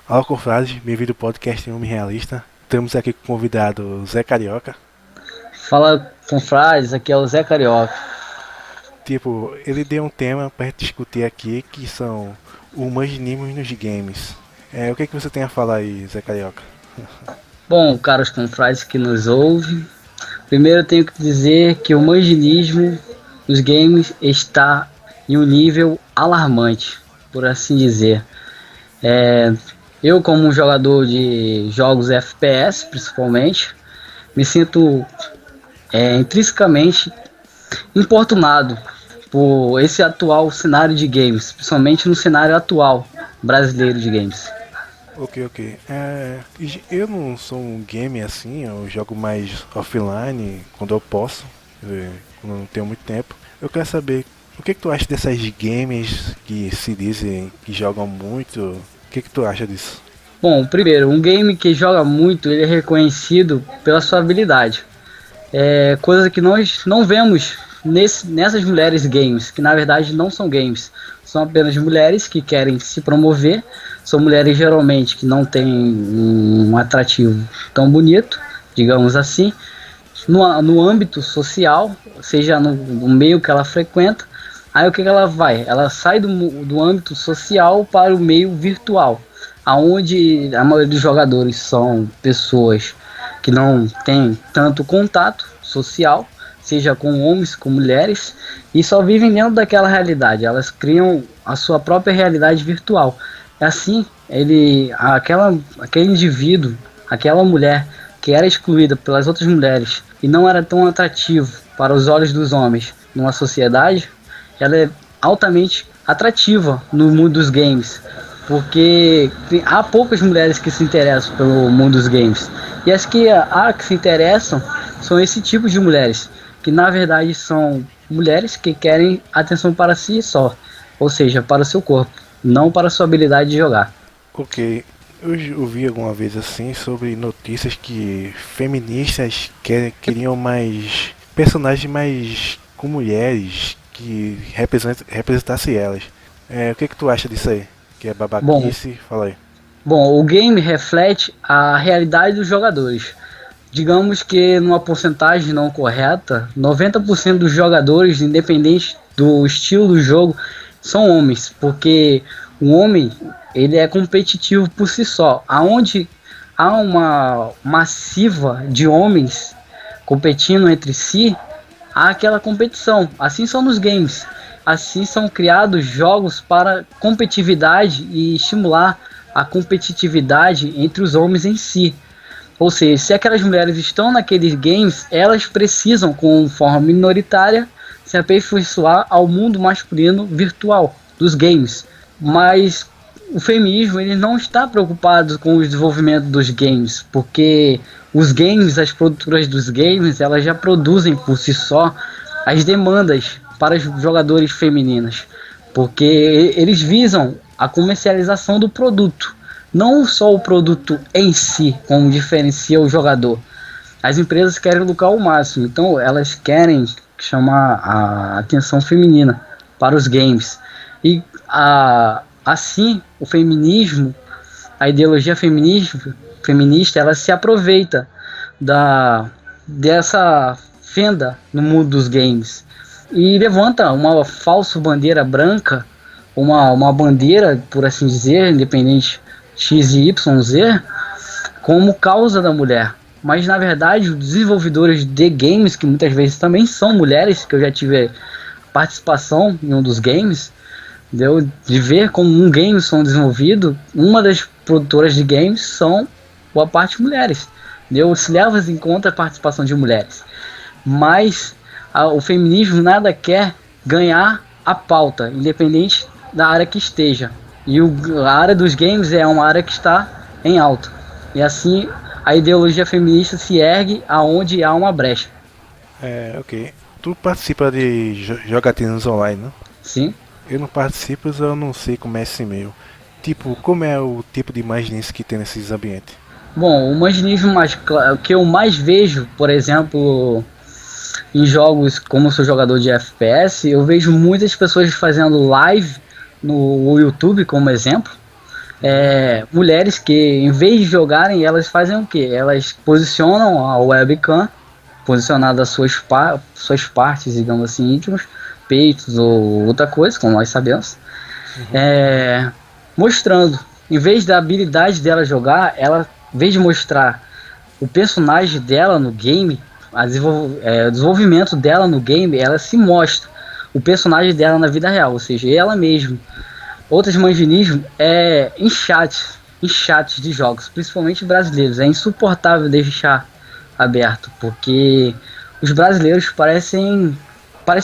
Olá, confrades, bem-vindo ao podcast Homem Realista. Estamos aqui com o convidado Zé Carioca. Fala, confrades, aqui é o Zé Carioca. Ele deu um tema para discutir aqui que são humanismos nos games. O que você tem a falar aí, Zé Carioca? Bom, caros confrades que nos ouvem, primeiro eu tenho que dizer que o humanismo nos games está em um nível alarmante, por assim dizer. Eu, como um jogador de jogos FPS, principalmente, me sinto intrinsecamente importunado por esse atual cenário de games, principalmente no cenário atual brasileiro de games. Ok. Eu não sou um gamer assim, eu jogo mais offline quando eu posso, quando eu não tenho muito tempo. Eu quero saber o que tu acha dessas gamers que se dizem que jogam muito. O que tu acha disso? Bom, primeiro, um game que joga muito, ele é reconhecido pela sua habilidade. Coisa que nós não vemos nessas mulheres games, que na verdade não são games, são apenas mulheres que querem se promover, são mulheres geralmente que não têm um atrativo tão bonito, digamos assim, no âmbito social, seja no meio que ela frequenta. Aí o que ela vai? Ela sai do âmbito social para o meio virtual, aonde a maioria dos jogadores são pessoas que não têm tanto contato social, seja com homens, com mulheres, e só vivem dentro daquela realidade. Elas criam a sua própria realidade virtual. Assim, aquele indivíduo, aquela mulher que era excluída pelas outras mulheres e não era tão atrativo para os olhos dos homens numa sociedade, ela é altamente atrativa no mundo dos games, porque há poucas mulheres que se interessam pelo mundo dos games, e as que há que se interessam são esse tipo de mulheres, que na verdade são mulheres que querem atenção para si só, ou seja, para o seu corpo, não para a sua habilidade de jogar. Ok, eu ouvi alguma vez assim sobre notícias que feministas queriam mais personagens mais com mulheres que representassem elas. O que tu acha disso aí? Que é Bom, babaquice? Fala aí. bom, o game reflete a realidade dos jogadores. Digamos que numa porcentagem não correta, 90% dos jogadores, independente do estilo do jogo, são homens, porque o homem ele é competitivo por si só. Aonde há uma massiva de homens competindo entre si, há aquela competição. Assim são nos games. Assim são criados jogos para competitividade e estimular a competitividade entre os homens em si. Ou seja, se aquelas mulheres estão naqueles games, elas precisam, com forma minoritária, se aperfeiçoar ao mundo masculino virtual dos games. Mas o feminismo ele não está preocupado com o desenvolvimento dos games, porque os games, as produtoras dos games, elas já produzem por si só as demandas para os jogadores femininas, porque eles visam a comercialização do produto, não só o produto em si, como diferencia o jogador. As empresas querem lucrar o máximo, então elas querem chamar a atenção feminina para os games. E assim, o feminismo, a ideologia feminista, ela se aproveita dessa fenda no mundo dos games e levanta uma falsa bandeira branca, uma bandeira, por assim dizer, independente X e Y, Z, como causa da mulher. Mas na verdade, os desenvolvedores de games, que muitas vezes também são mulheres, que eu já tive participação em um dos games, deu de ver como um game são desenvolvido, uma das produtoras de games são boa parte mulheres. Se leva em conta a participação de mulheres. Mas o feminismo nada quer ganhar a pauta, independente da área que esteja. E a área dos games é uma área que está em alta. E assim a ideologia feminista se ergue aonde há uma brecha. Ok. Tu participa de jogatinas online, não? Sim. Eu não participo, eu não sei como é esse meio. Como é o tipo de imaginense que tem nesses ambientes? Bom, o imaginismo que eu mais vejo, por exemplo, em jogos como eu sou jogador de FPS, eu vejo muitas pessoas fazendo live no YouTube, como exemplo, mulheres que, em vez de jogarem, elas fazem o quê? Elas posicionam a webcam, posicionada as suas partes, digamos assim, íntimas, peitos ou outra coisa, como nós sabemos, mostrando, em vez da habilidade dela jogar, ela, em vez de mostrar o personagem dela no game, o desenvolvimento dela no game, ela se mostra o personagem dela na vida real, ou seja, ela mesma. Outros manginismo em chats de jogos, principalmente brasileiros. É insuportável deixar aberto, porque os brasileiros parecem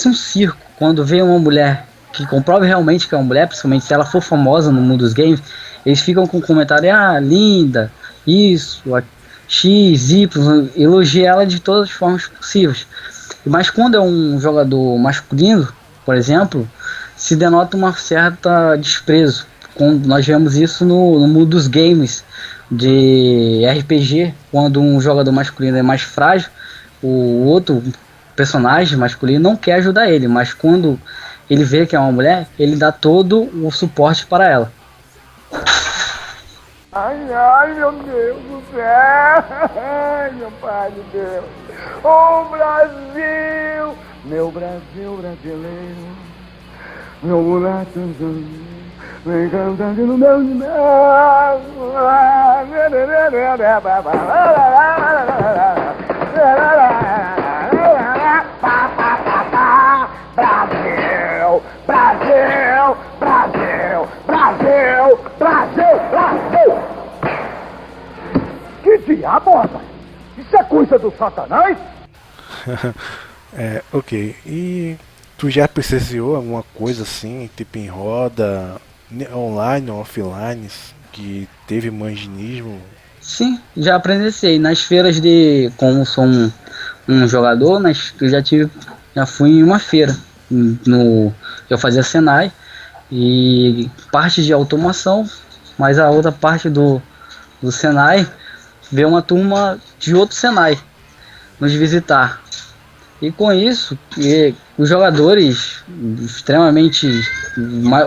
um circo. Quando vê uma mulher que comprova realmente que é uma mulher, principalmente se ela for famosa no mundo dos games, eles ficam com comentário, linda, isso, X, Y, elogia ela de todas as formas possíveis. Mas quando é um jogador masculino, por exemplo, se denota uma certa desprezo. Nós vemos isso no mundo dos games de RPG, quando um jogador masculino é mais frágil, o outro personagem masculino não quer ajudar ele, mas quando ele vê que é uma mulher, ele dá todo o suporte para ela. Ai, meu Deus do céu! Ai, meu pai de Deus! Ô Brasil! Meu Brasil brasileiro! Meu buraco, vem cantando no meu Brasil! Brasil! Brasil! Brasil! Brasil! Brasil! Que diabo, rapaz? Isso é coisa do Satanás? Ok. E tu já presenciou alguma coisa assim, tipo em roda, online ou offline, que teve manginismo? Sim, já presenciei nas feiras de, como sou um jogador, eu já fui em uma feira eu fazia Senai e parte de automação, mas a outra parte do Senai veio uma turma de outro Senai nos visitar. E com isso, os jogadores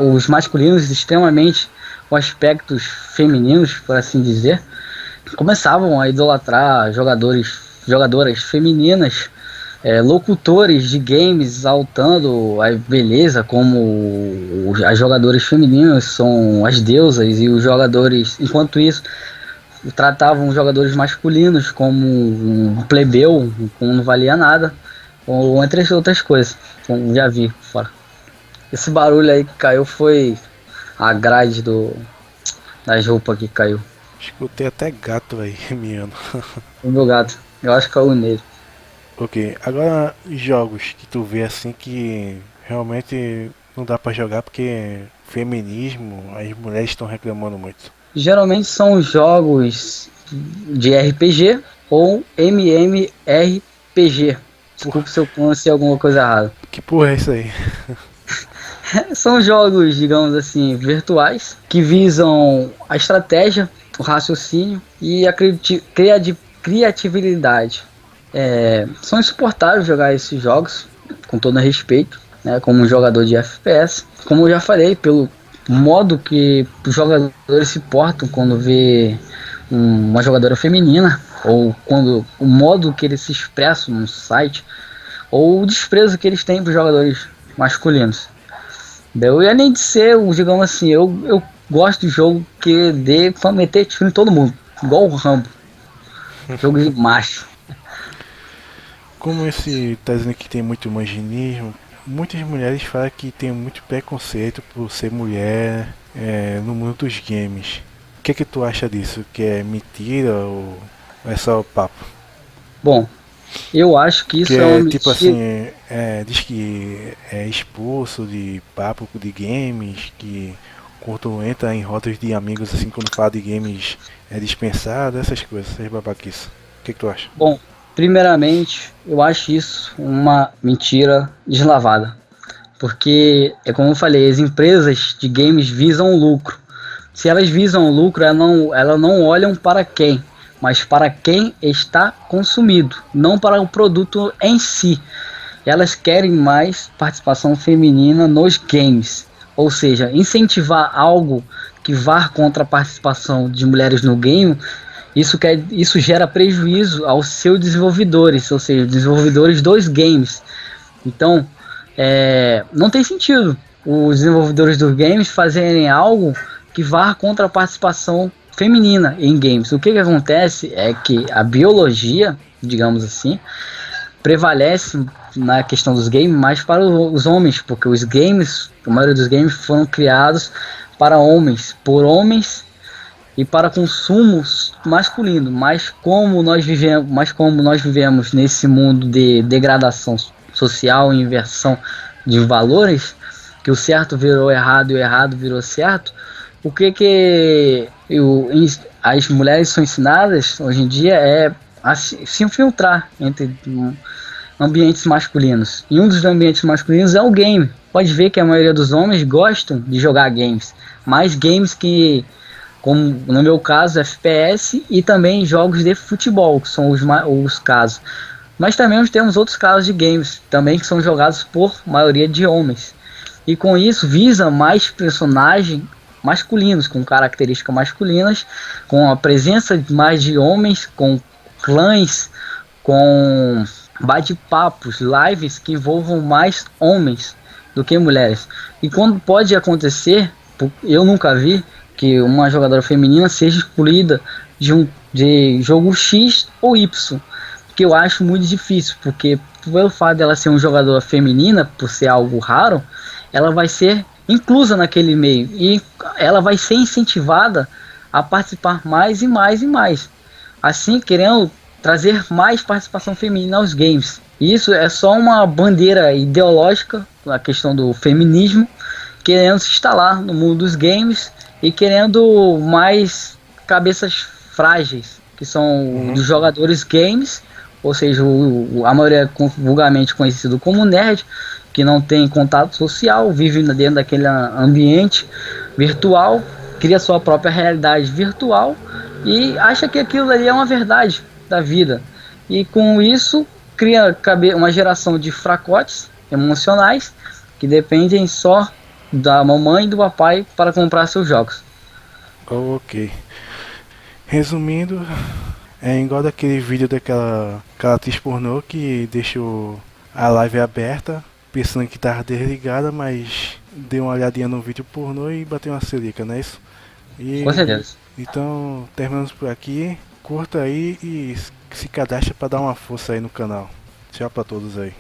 os masculinos extremamente com aspectos femininos, por assim dizer, começavam a idolatrar jogadoras femininas, locutores de games exaltando a beleza, como as jogadoras femininas são as deusas, e os jogadores, enquanto isso, tratavam os jogadores masculinos como um plebeu, como não valia nada, ou entre outras coisas, como já vi fora. Esse barulho aí que caiu foi a grade das roupas que caiu. Escutei até gato aí miando. O meu gato, eu acho que caiu nele. Ok, agora jogos que tu vê assim que realmente não dá pra jogar porque feminismo, as mulheres estão reclamando muito. Geralmente são jogos de RPG ou MMORPG. Desculpe se eu pronunciei alguma coisa errada. Que porra é isso aí? São jogos, digamos assim, virtuais, que visam a estratégia, o raciocínio e a criatividade. São insuportáveis jogar esses jogos, com todo respeito, né, como um jogador de FPS. Como eu já falei, pelo modo que os jogadores se portam quando vê uma jogadora feminina, ou quando o modo que eles se expressam no site, ou o desprezo que eles têm para os jogadores masculinos. E além de ser, digamos assim, eu gosto de jogo que dê pra meter tiro em todo mundo, igual o Rambo. Jogo de macho. Como esse tá dizendo que tem muito manginismo, muitas mulheres falam que tem muito preconceito por ser mulher no mundo dos games. O que é que tu acha disso? Que é mentira ou é só papo? Bom, eu acho que isso que é uma tipo mentira. assim, diz que é expulso de papo de games, que quando entra em rodas de amigos assim, quando fala de games é dispensado, essas coisas, essas babaquices. O que tu acha? Bom, primeiramente, eu acho isso uma mentira deslavada. Porque, como eu falei, as empresas de games visam o lucro. Se elas visam o lucro, elas não olham para quem, mas para quem está consumido, não para o produto em si. Elas querem mais participação feminina nos games, ou seja, incentivar algo que vá contra a participação de mulheres no game, isso gera prejuízo aos seus desenvolvedores, ou seja, desenvolvedores dos games. Então, não tem sentido os desenvolvedores dos games fazerem algo que vá contra a participação feminina em games. O que acontece é que a biologia, digamos assim, prevalece na questão dos games mais para os homens, porque os games, a maioria dos games foram criados para homens, por homens e para consumo masculino. Mas como nós vivemos nesse mundo de degradação social e inversão de valores, que o certo virou errado e o errado virou certo, as mulheres são ensinadas hoje em dia a se infiltrar entre ambientes masculinos. E um dos ambientes masculinos é o game. Pode ver que a maioria dos homens gostam de jogar games, mais games que, como no meu caso, FPS e também jogos de futebol, que são os casos. Mas também temos outros casos de games também que são jogados por maioria de homens. E com isso visa mais personagens masculinos, com características masculinas, com a presença mais de homens, com clãs, com bate-papos, lives que envolvam mais homens do que mulheres. E quando pode acontecer, eu nunca vi que uma jogadora feminina seja excluída de jogo X ou Y, que eu acho muito difícil, porque pelo fato dela ser uma jogadora feminina, por ser algo raro, ela vai ser inclusa naquele meio e ela vai ser incentivada a participar mais e mais e mais, assim querendo trazer mais participação feminina aos games. E isso é só uma bandeira ideológica, a questão do feminismo, querendo se instalar no mundo dos games e querendo mais cabeças frágeis, que são dos jogadores games, ou seja, a maioria vulgarmente conhecido como nerd, que não tem contato social, vive dentro daquele ambiente virtual, cria sua própria realidade virtual e acha que aquilo ali é uma verdade da vida. E com isso cria uma geração de fracotes emocionais que dependem só da mamãe e do papai para comprar seus jogos. Ok. Resumindo, é igual daquele vídeo daquela atriz pornô que deixou a live aberta, pensando que estava desligada, mas deu uma olhadinha no vídeo pornô e bateu uma selica, não é isso? Com certeza. Então, terminamos por aqui. Curta aí e se cadastre para dar uma força aí no canal. Tchau para todos aí.